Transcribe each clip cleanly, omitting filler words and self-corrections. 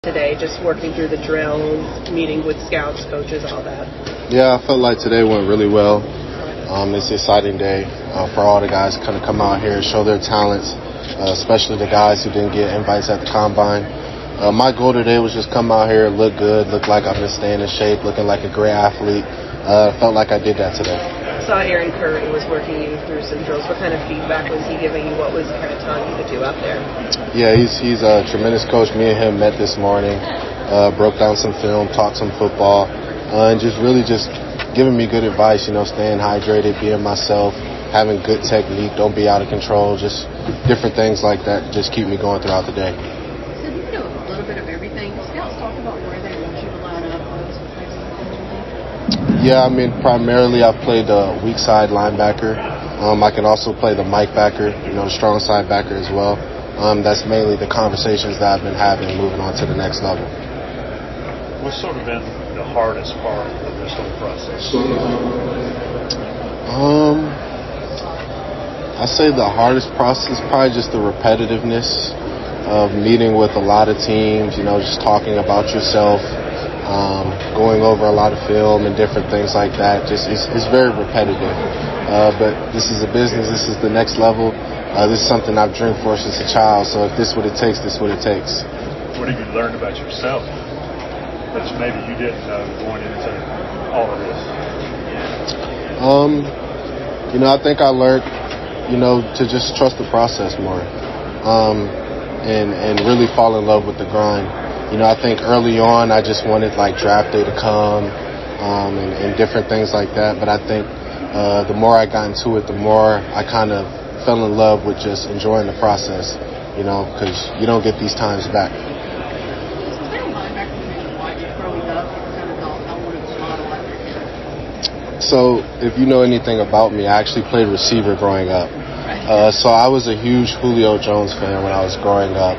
today, just working through the drills, meeting with scouts, coaches, all that? Yeah, I felt like today went really well. It's an exciting day for all the guys to kind of come out here and show their talents, especially the guys who didn't get invites at the Combine. My goal today was just come out here, look good, look like I've been staying in shape, looking like a great athlete. Felt like I did that today. I saw Aaron Curry was working you through some drills. What kind of feedback was he giving you? What was he kind of telling you to do out there? Yeah, he's a tremendous coach. Me and him met this morning, broke down some film, talked some football, and just giving me good advice, staying hydrated, being myself, having good technique, don't be out of control, just different things like that just keep me going throughout the day. So you do a little bit of everything. Scouts talk about where they want you to line up. Yeah, primarily I've played the weak side linebacker. I can also play the Mike backer, the strong side backer as well. That's mainly the conversations that I've been having moving on to the next level. What's sort of been the hardest part of this whole process? I say the hardest process is probably just the repetitiveness of meeting with a lot of teams, just talking about yourself, going over a lot of film and different things like that. It's very repetitive. But this is a business. This is the next level. This is something I've dreamed for since a child. So if this is what it takes, this is what it takes. What have you learned about yourself that maybe you didn't know going into all of this? I think I learned, to just trust the process more, and really fall in love with the grind. I think early on I just wanted draft day to come, and different things like that. But I think the more I got into it, the more I kind of fell in love with just enjoying the process, because you don't get these times back. So if you know anything about me, I actually played receiver growing up. So I was a huge Julio Jones fan when I was growing up.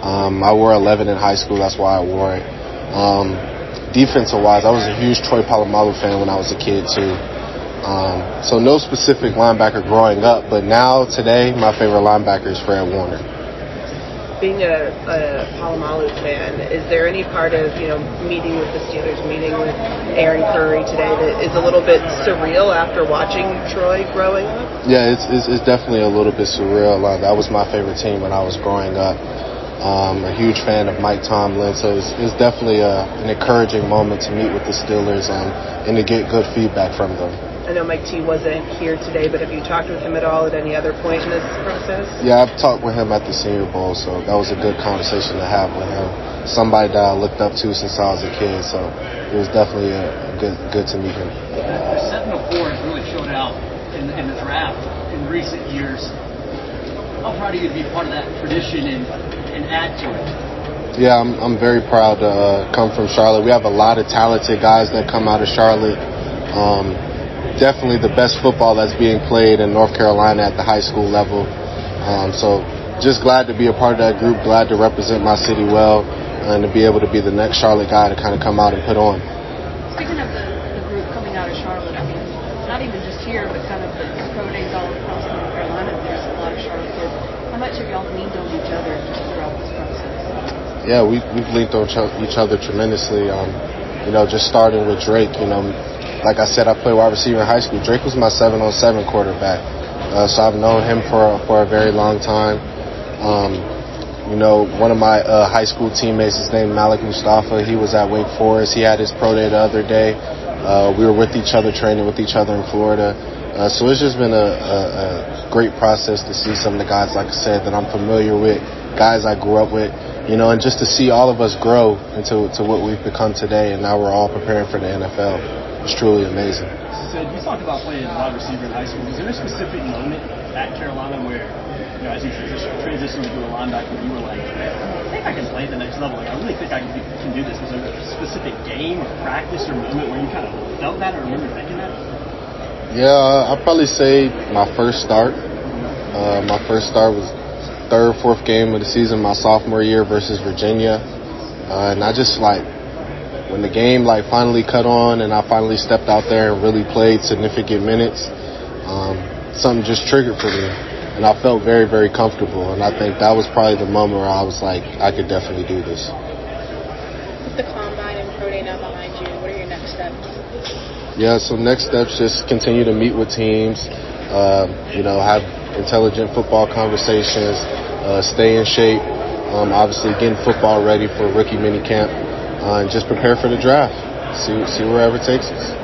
I wore 11 in high school. That's why I wore it. Defensive-wise, I was a huge Troy Polamalu fan when I was a kid, too. So no specific linebacker growing up, but now, today, my favorite linebacker is Fred Warner. Being a Polamalu fan, is there any part of, meeting with the Steelers, meeting with Aaron Curry today that is a little bit surreal after watching Troy growing up? Yeah, it's definitely a little bit surreal. That was my favorite team when I was growing up. A huge fan of Mike Tomlin, so it's definitely an encouraging moment to meet with the Steelers and to get good feedback from them. I know Mike T wasn't here today, but have you talked with him at all at any other point in this process? Yeah, I've talked with him at the Senior Bowl, so that was a good conversation to have with him. Somebody that I looked up to since I was a kid, so it was definitely good to meet him. 7-4 has really showed out in the draft in recent years. How proud of you to be part of that tradition and add to it? Yeah, I'm very proud to come from Charlotte. We have a lot of talented guys that come out of Charlotte. Definitely the best football that's being played in North Carolina at the high school level. So just glad to be a part of that group, glad to represent my city well, and to be able to be the next Charlotte guy to kind of come out and put on. Speaking of the group coming out of Charlotte, not even just here, but kind of the pro days all across North Carolina, there's a lot of Charlotte kids. How much have y'all leaned on each other just throughout this process? Yeah, we've leaned on each other tremendously. Just starting with Drake, like I said, I played wide receiver in high school. Drake was my 7-on-7 quarterback. So I've known him for a very long time. One of my high school teammates is named Malik Mustafa. He was at Wake Forest. He had his pro day the other day. We were with each other, training with each other in Florida. So it's just been a great process to see some of the guys, like I said, that I'm familiar with, guys I grew up with, and just to see all of us grow into what we've become today, and now we're all preparing for the NFL. It's truly amazing. So you talked about playing wide receiver in high school. Was there a specific moment at Carolina where, as you transitioned to a linebacker, you were like, I think I can play at the next level. I really think I can do this. Was there a specific game or practice or moment where you kind of felt that or remember thinking that? Yeah, I'd probably say my first start. My first start was third, fourth game of the season, my sophomore year versus Virginia. And I just when the game finally cut on and I finally stepped out there and really played significant minutes, something just triggered for me. And I felt very, very comfortable. And I think that was probably the moment where I was like, I could definitely do this. With the combine and pro day now behind you, what are your next steps? Yeah, so next steps, just continue to meet with teams, have intelligent football conversations, stay in shape, obviously getting football ready for rookie mini camp, and just prepare for the draft. See wherever it takes us.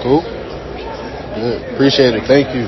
Cool? Good. Appreciate it. Thank you.